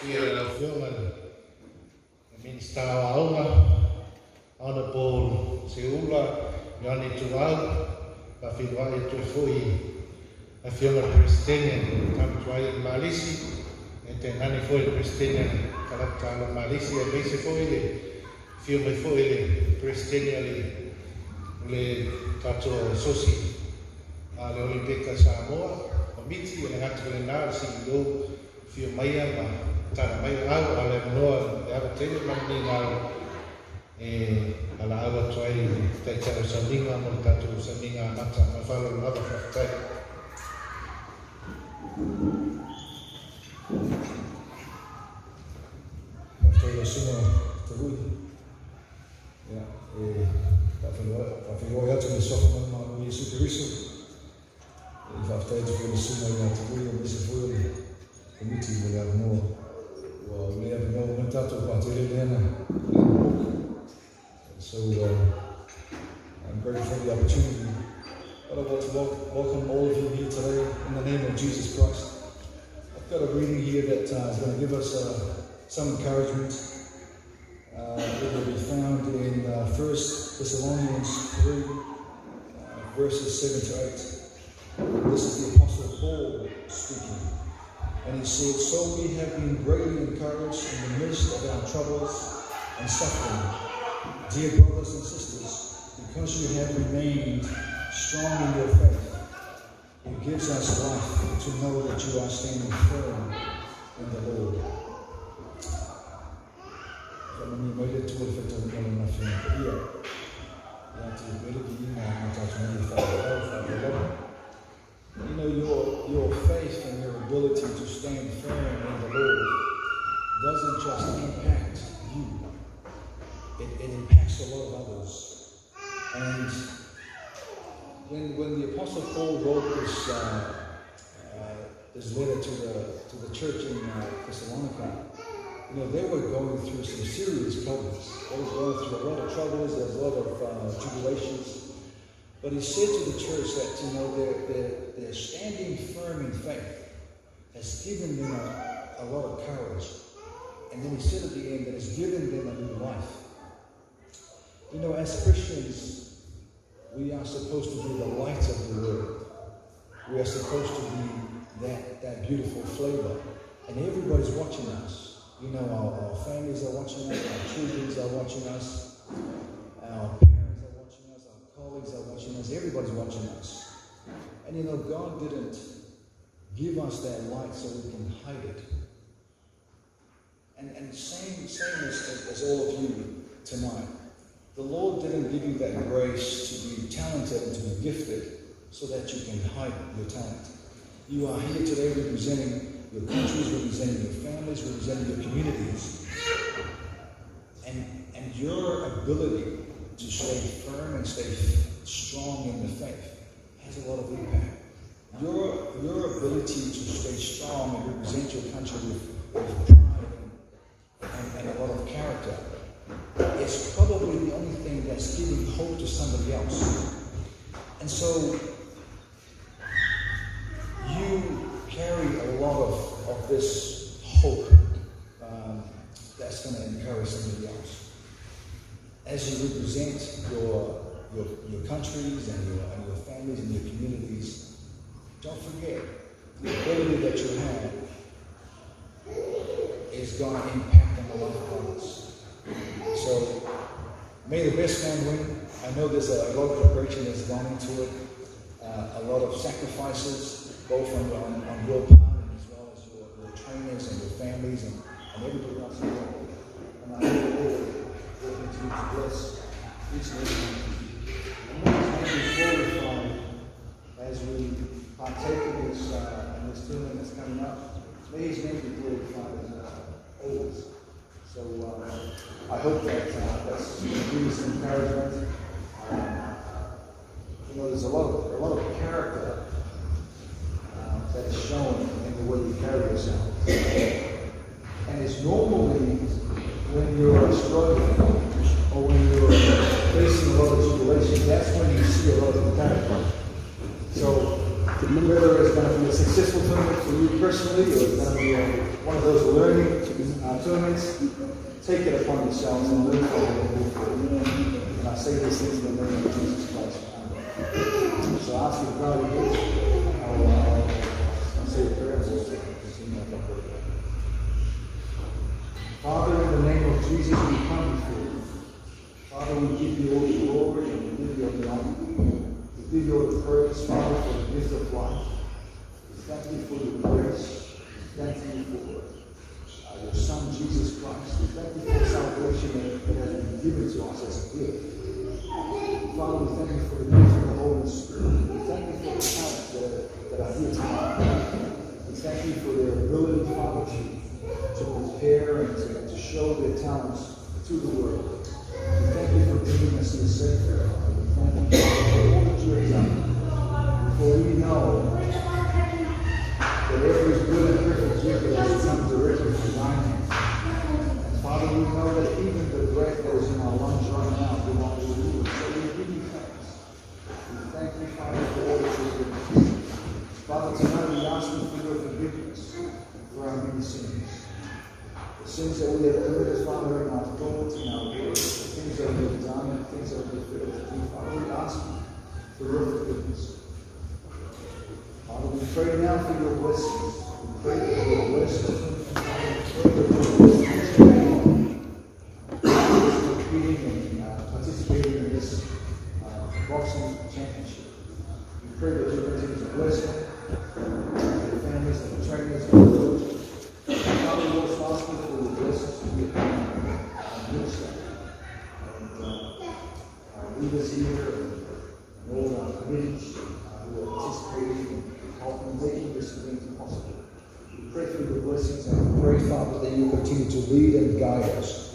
Ministerial, Upolu, Seuula, Ioane Tuau, Pafiwai Tufui, a film of Christian, Tamtuai Malisi, and then Hanifoi Christian, Kalaptala Malisi, and basically, film of Foile, Christianly, Le Tato Sosi, Le Olympica Samoa, Committee, and Hatrinal, CEO, Film Maya, Tana Maya, Ale Noah, the Ava Ceremony, ala awa tuai tai tau Sauniga mo tatu Sauniga mata ma whalo lava whaktai. Whaktai a suma te hui. Ia, whawhioi atu me sofa mana o Iesu Kiriso. Whaktai te hui suma ia te hui o misa hui komiti o le anoa. Ua le anoa me tatu pa te leana. So I'm grateful for the opportunity. But I want to welcome all of you here today in the name of Jesus Christ. I've got a reading here that is going to give us some encouragement. It will be found in 1 Thessalonians 3, verses 7 to 8. This is the Apostle Paul speaking. And he said, "So we have been greatly encouraged in the midst of our troubles and suffering. Dear brothers and sisters, because you have remained strong in your faith, it gives us life to know that you are standing firm in the Lord." You know, your faith and your ability to stand firm in the Lord doesn't just impact you. It impacts a lot of others. And when the Apostle Paul wrote this letter to the church in Thessalonica, you know, they were going through some serious problems. They were going through a lot of troubles. There was a lot of tribulations. But he said to the church that, you know, their standing firm in faith has given them a lot of courage. And then he said at the end that it's given them a new life. You know, as Christians, we are supposed to be the light of the world. We are supposed to be that beautiful flavor. And everybody's watching us. You know, our families are watching us, our children are watching us, our parents are watching us, our colleagues are watching us, everybody's watching us. And you know, God didn't give us that light so we can hide it. And same as all of you tonight. The Lord didn't give you that grace to be talented and to be gifted so that you can hide your talent. You are here today representing your countries, representing your families, representing your communities. And your ability to stay firm and stay strong in the faith has a lot of impact. Your ability to stay strong and represent your country with pride and a lot of character is probably the only thing that's giving hope to somebody else. And so you carry a lot of this hope that's going to encourage somebody else. As you represent your countries and your families and your communities, don't forget the ability that you have is going to impact on the life of others. So, may the best man win. I know there's a lot of preparation that's gone into it, a lot of sacrifices, both on your part and as well as your trainers and your families and everybody else involved. And I know the Lord will continue to bless each and every one of you. And let His name be glorified as we partake in this filming that's coming up. May His name be glorified as always. So I hope that's giving you some encouragement. You know, there's a lot of character that is shown in the way you carry yourself. And it's normally when you're struggling or when you're facing a lot of tribulation, that's when you see a lot of the character. So whether it's going to be a successful film for you personally, or it's going to be one of those learning tournaments, take it upon yourselves and learn from it and move forward. And I say these things in the name of Jesus Christ. So I ask you to bow your heads. I'll say a prayer and we'll continue our prayer. Father, in the name of Jesus, we come before you. Father, we give you all the glory and we give you all the honor. We give you all the praise, Father, for the gift of life. We thank you for your grace. We thank you for your Son, Jesus Christ. We thank you for salvation that has been given to us as a gift. Father, we thank you for the gift of the Holy Spirit. We thank you for the talents that are here tonight. We thank you for their ability, Father, to prepare and to show their talents to the world. We thank you for giving us your Savior. We thank you for all that you have done. For we know that every good and perfect gift that has come directly from thy hand. And Father, we know that even the breath that is in our lungs right now belongs to you. So we give you thanks. We thank you, Father, for all that you have given us. Father, tonight we ask you for your forgiveness for our many sins. The sins that we have committed, Father, in our thoughts, in our words, the things that we have done, and things that we have failed to do. Father, we ask you for your forgiveness. Father, we pray now for your blessings. We pray for your blessings. Father, we pray for your blessings. Competing and participating in this boxing championship. We pray that you continue to bless them, their families, and the trainers, and the coaches. Father, we also ask you for the blessings to be upon our minister and our leaders here and all our committees who are participating in helping making this event possible. We pray for your blessings and we pray, Father, that you continue to lead and guide us.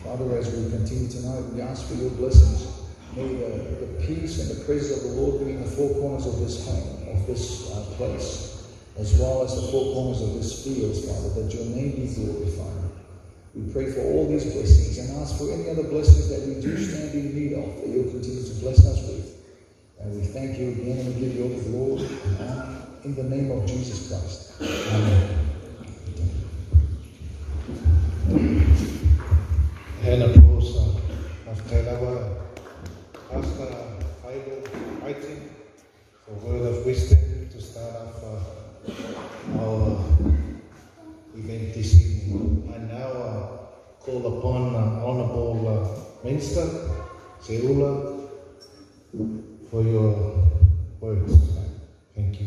Father, as we continue tonight, we ask for your blessings. May the peace and the praise of the Lord be in the four corners of this home, of this place, as well as the four corners of this field, Father, that your name be glorified. We pray for all these blessings and ask for any other blessings that we do stand in need of, that you'll continue to bless us with. And we thank you again and we give you all the glory and honor in the name of Jesus Christ. Amen. And applause of Tailawa, Pastor Ivo, fighting for word of wisdom to start off our event this evening. And now call upon Honorable Minister Seuula for your words. Thank you.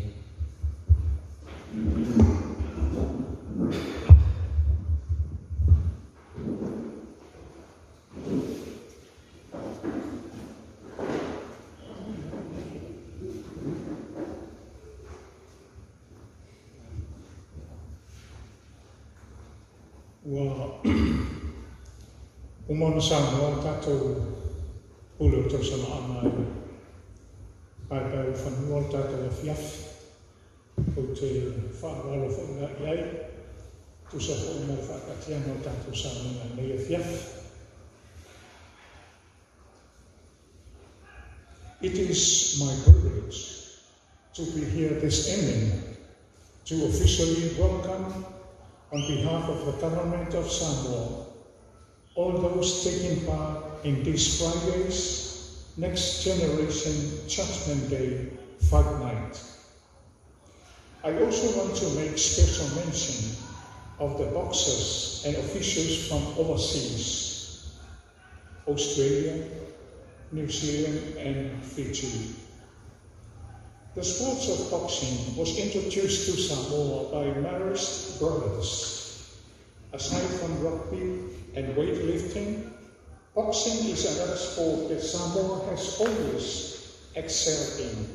Umano Samoa tātou pule o tau sama amai. Pai o whanua o tātou a fiaf. O te whaawalo whaunga iai. Tusa ho mo whakatiana o tātou Samoa nei a fiaf. It is my privilege to be here this evening to officially welcome on behalf of the government of Samoa all those taking part in this Friday's Next Generation Judgement Day Fight Night. I also want to make special mention of the boxers and officials from overseas, Australia, New Zealand and Fiji. The sport of boxing was introduced to Samoa by Marist brothers. Aside from rugby and weightlifting, boxing is another sport that Samoa has always excelled in.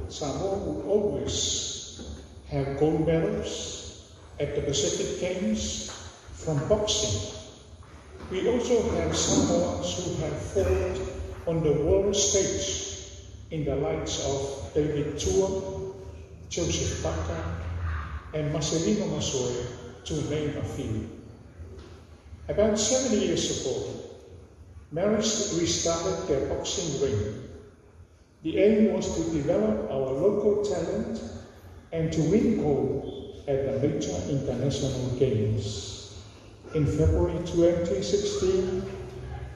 Samoa will always have gold medals at the Pacific Games from boxing. We also have Samoans who have fought on the world stage in the likes of David Tua, Joseph Baka, and Marcelino Masoya, to name a few. About 7 years ago, Marist restarted their boxing ring. The aim was to develop our local talent and to win gold at the major international games. In February 2016,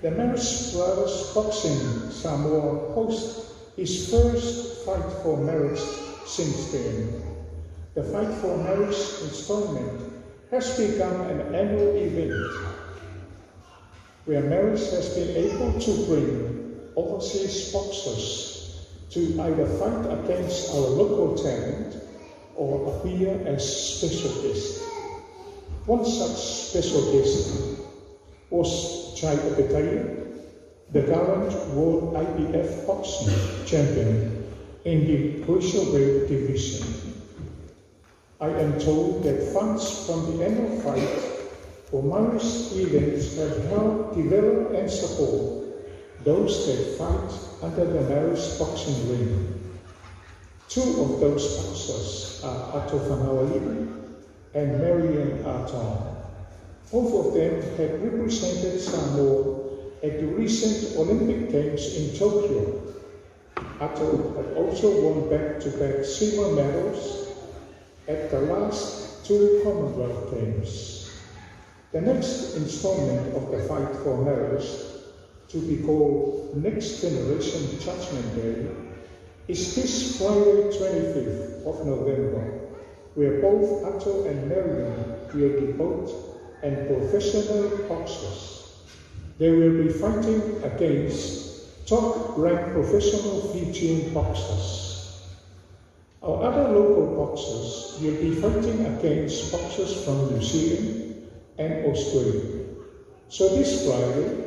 the Marist Brothers Boxing Samoa host his first Fight for Marist since then. The Fight for Marist installment has become an annual event where Marist has been able to bring overseas boxers to either fight against our local talent or appear as special guests. One such special guest was Chai Opetaia, the current World IBF Boxing Champion in the Cruiserweight division. I am told that funds from the annual fight for Marist events have helped develop and support those that fight under the Marist boxing ring. Two of those boxers are Ato Whanaualii and Marian Arton. Both of them had represented Samoa at the recent Olympic Games in Tokyo. Ato had also won back-to-back silver medals at the last two Commonwealth Games. The next installment of the Fight for Marist, to be called Next Generation Judgement Day, is this Friday 25th of November, where both Ato and Marian will be both and professional boxers. They will be fighting against top-ranked professional Fijian boxers. Our other local boxers will be fighting against boxers from New Zealand and Australia. So this Friday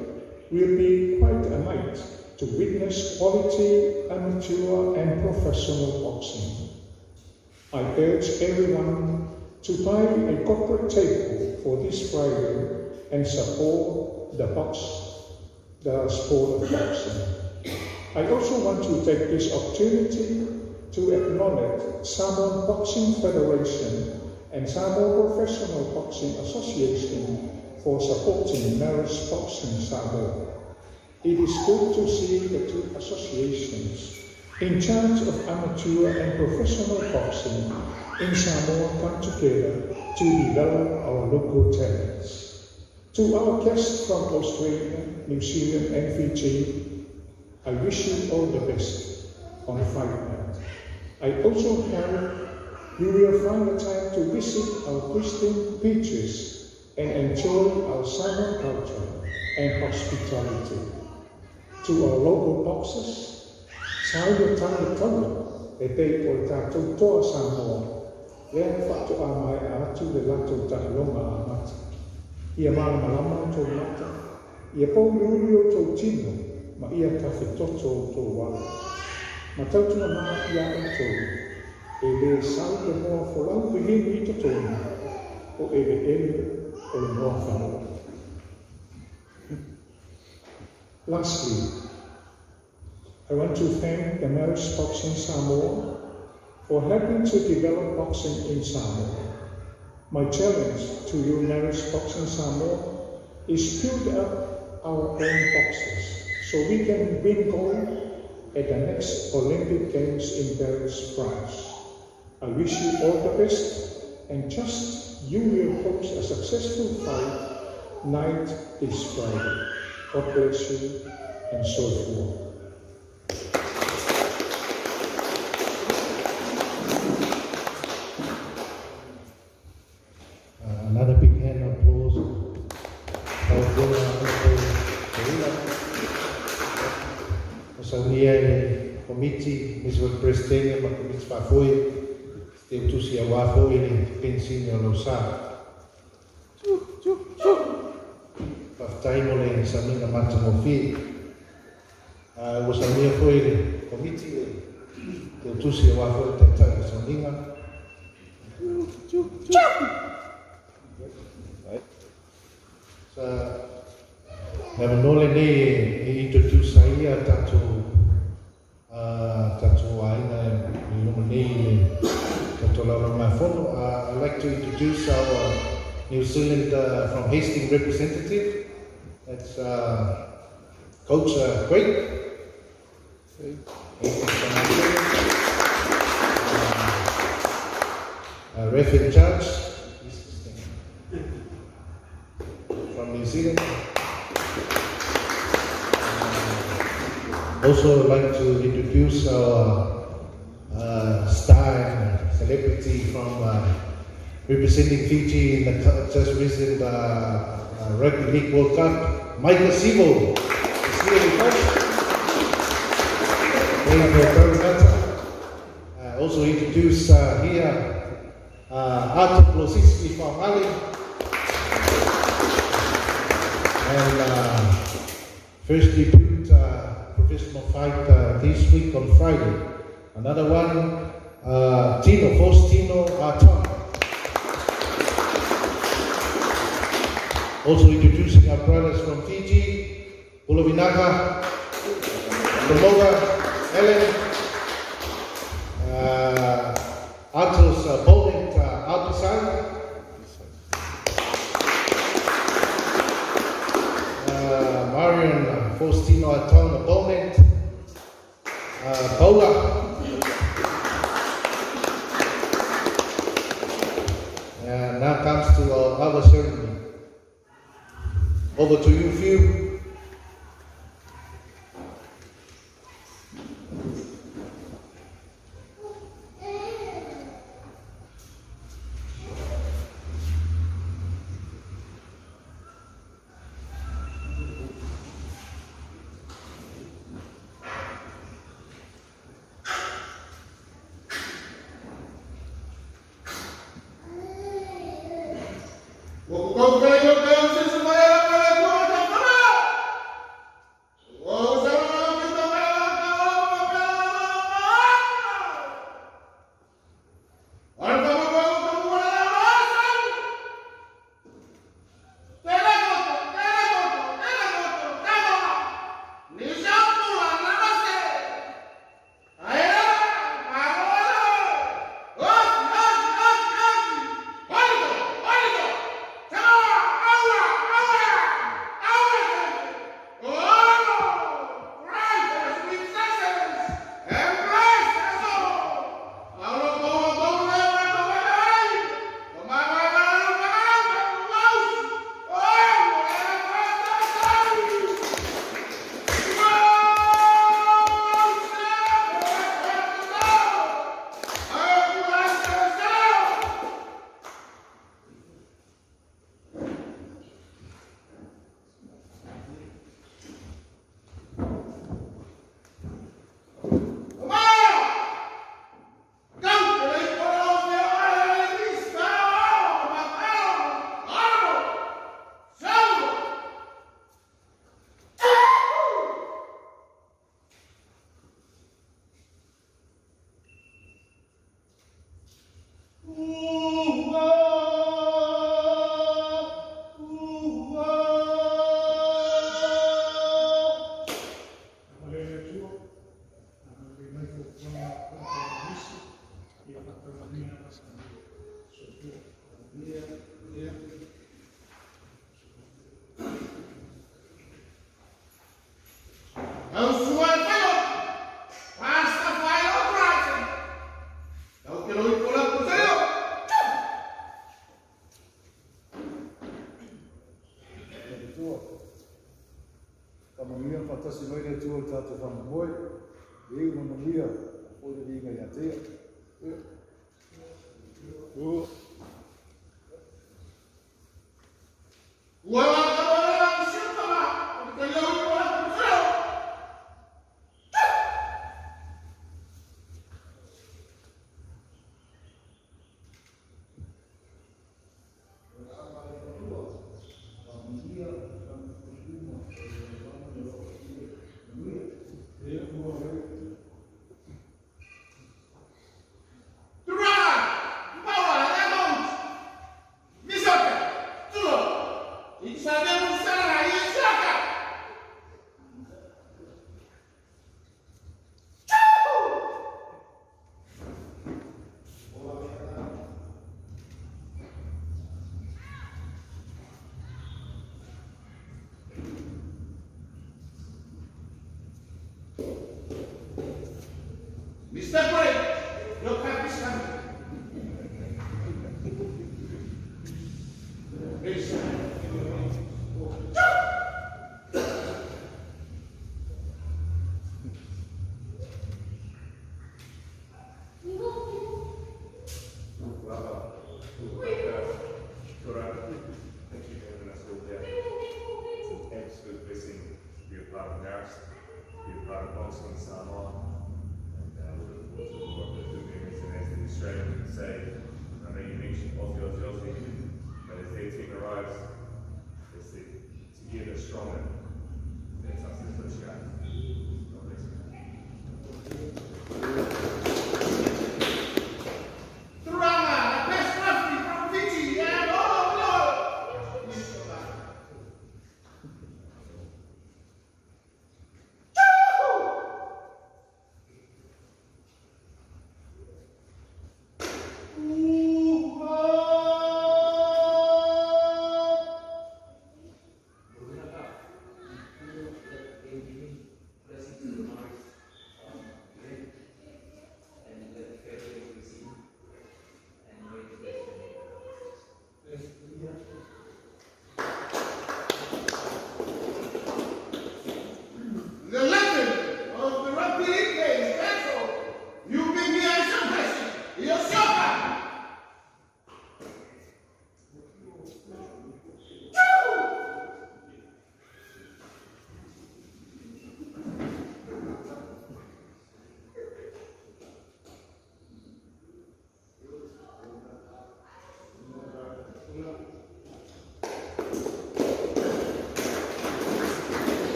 will be quite a night to witness quality amateur and professional boxing. I urge everyone to buy a corporate table for this Friday and support the sport of boxing. I also want to take this opportunity to acknowledge Samoa Boxing Federation and Samoa Professional Boxing Association for supporting Marist Boxing Samoa. It is good to see the two associations in charge of amateur and professional boxing in Samoa come together to develop our local talents. To our guests from Australia, New Zealand and Fiji, I wish you all the best on Fight Night. I also hope you will find the time to visit our Christian beaches and enjoy our Samoan culture and hospitality. To our local boxers, Seuula Tangatanga, e te o tātou toa Samoa, rea whatu a mai a atu le latou tailonga a mata. Ia malama tō mata, ia pōuri o tō tino, ma ia tawhi toto o tō wala. Ma tautuna maa ia o tō, e le sau te moa wholau pihini i to tōna, o e le ele o le moa whanau. Lastly, I want to thank the Marist Boxing Samoa for helping to develop boxing in Samoa. My challenge to you, Marist Boxing Samoa, is build up our own boxers so we can win gold at the next Olympic Games in Paris, France. I wish you all the best and trust you will host a successful fight night this Friday. God bless you and so forth. Another big hand of applause. Sauniga Committee, Mr. President, Mr. Fafoi, Steve Tusia Wafoi, Ministerial Losa. Taimole Sauniga Matamofi. Was a mere Foi Committee, the Tusia Wafoi, the Sauniga. Never nole ne introduce ia tatu aina ilumine tatu la fono. I'd like to introduce our New Zealand from Hastings representative. That's Coach Quake. Ref in charge from New Zealand. Also, I'd like to introduce our star and celebrity from representing Fiji in the just recent Rugby League World Cup, Michael Sivo. Is here with us. Also introduce here Arthur Plosiski from Mali. And first debut professional fight this week on Friday. Another one, Faustino Arton. Also introducing our brothers from Fiji, Pulovinaga, Samoa, Ellen, Arthur's opponent, Alpisan, Marion Faustino Arton opponent, Paula, and now comes to our Ava Ceremony. Over to you, Phil. Sabe Separate your campus family. Thank you for having us all here. It's an absolute blessing to be a part of Marist, to be a part of Boston, Samoa, and we look forward to more of the good memories. And as the Australian would say, I know you mentioned Aussie, but as their team arrives, they say, together stronger. That's us as British guys. God bless you.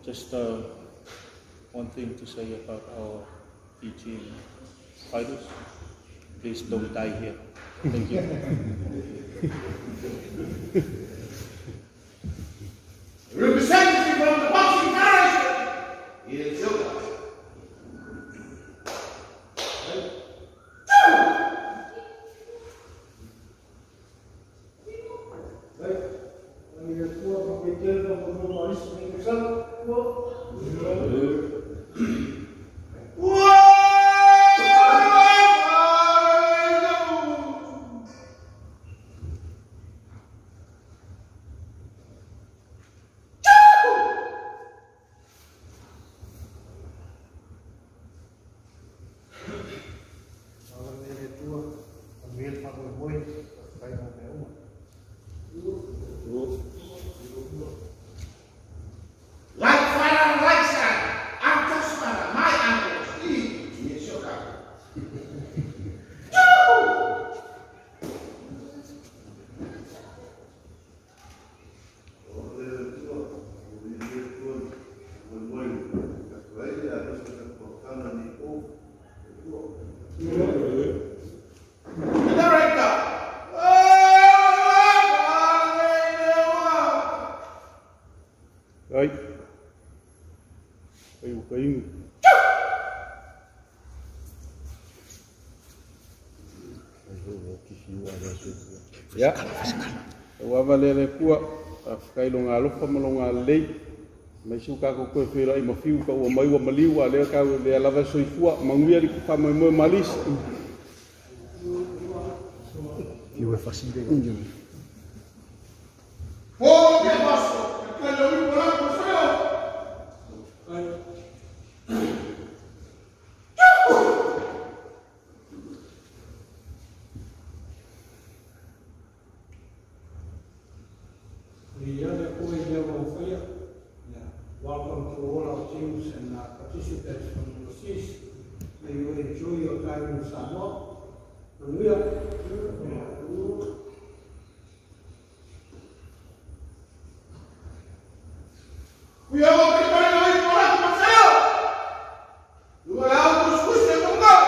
Just one thing to say about our teaching fighters. Please don't die here. Thank you. Representative from the Boxing Federation is Seuula. Ya, wavalele kua kailonga lofa malonga lei mai suka ko ko fira I mafiu ka o mai wa maliu wa le ka le lava soifua manguia ri fa mai mo malis Oh, que Welcome to all our teams and participants from overseas. May you enjoy your time in Samoa. We are all going to Marcelo. You are out to switch them from God.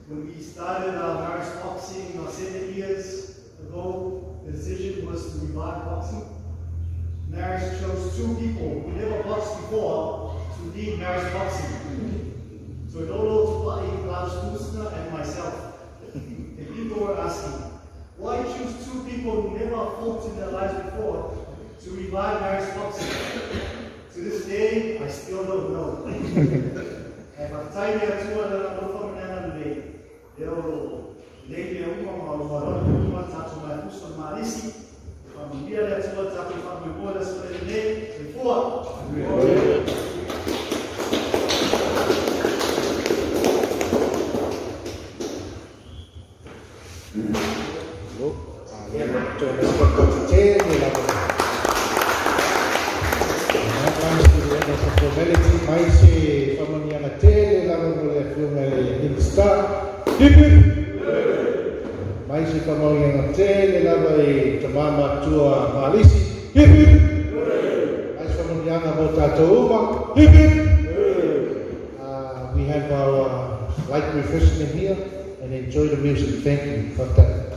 When we started our Marist boxing 7 years ago, the decision was to revive boxing. Marist chose 2 people who never boxed before to lead Marist boxing. So Lotopa, Lars Kusner, and myself. And people were asking, why choose 2 people who never fought in their lives before to revive Marist boxing? To this day, I still don't know. And by the time I told her, I'm from Ioane, they were lately a woman or one tattoo my house on Marist. From here, that's what happened from the borders for the day before. Maisi kama yang tele lava e tamama tua malisi. Hip hip. Maisi kama yang abota touma. Hip hip. We have our light refreshment here and enjoy the music. Thank you for that.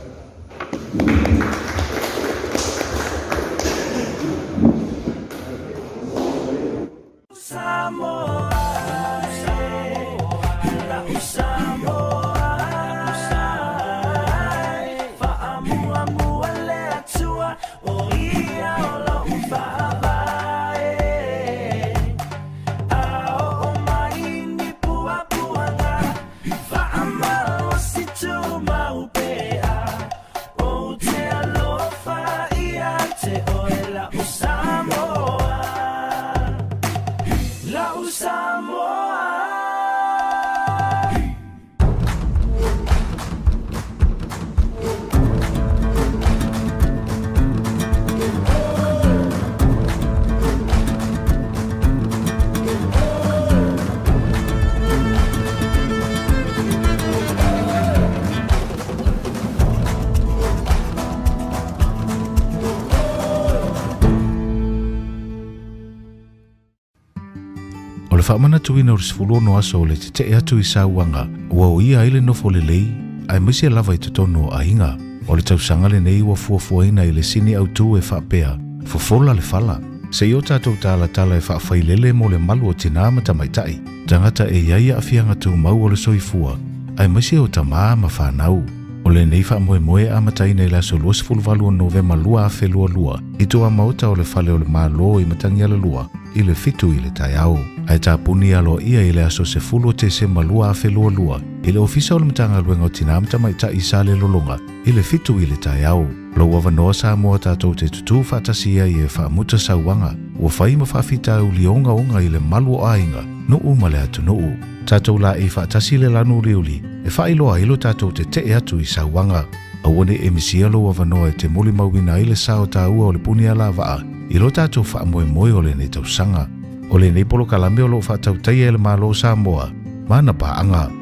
Whaamana tuina o sifuluono aso o le te atu I sauanga ua o ia I le nofo le lei ai misi lava I totono o ainga o le tausaga lenei ua fuafuaina I le sini autū e whaapea fofola le fala se I o tātou tālatala e whaafailele mo le malu o tina ma tamaitai tangata e iaia afianga tū mau o le soifua ai misi o tamā ma whanau o le nei whaamoemoe a mataina I la so lua sifuluvalu o Novema lua a whelua lua I toa mauta o le fale o le mālo I matangi ala lua i le fitu i le taiao. Ai tāpuni alo ia i le aso se fulu te se malua a whelua lua. I le ofisa o le matanga luenga o tina amtama i ta isa le lolonga. I le fitu i le taiao. Lau awanoa Samoa tātou te tutu whatasia i e whaamuta sauanga. Ua whai ma whaafita u li onga i le malu o ainga. Nuu ma le atu nuu. Tātou la e whaatasi le lanu liuli. E whailoa ilo tātou te atu i sauanga. Awane e misialo awanoa e te muli mauina i le sao tāua o le punia la waa. Ilo tātou whaamoe moe o le ne tausanga. O le nei polo kalame o lo whaatau taia e le malo Samoa. Mana paanga.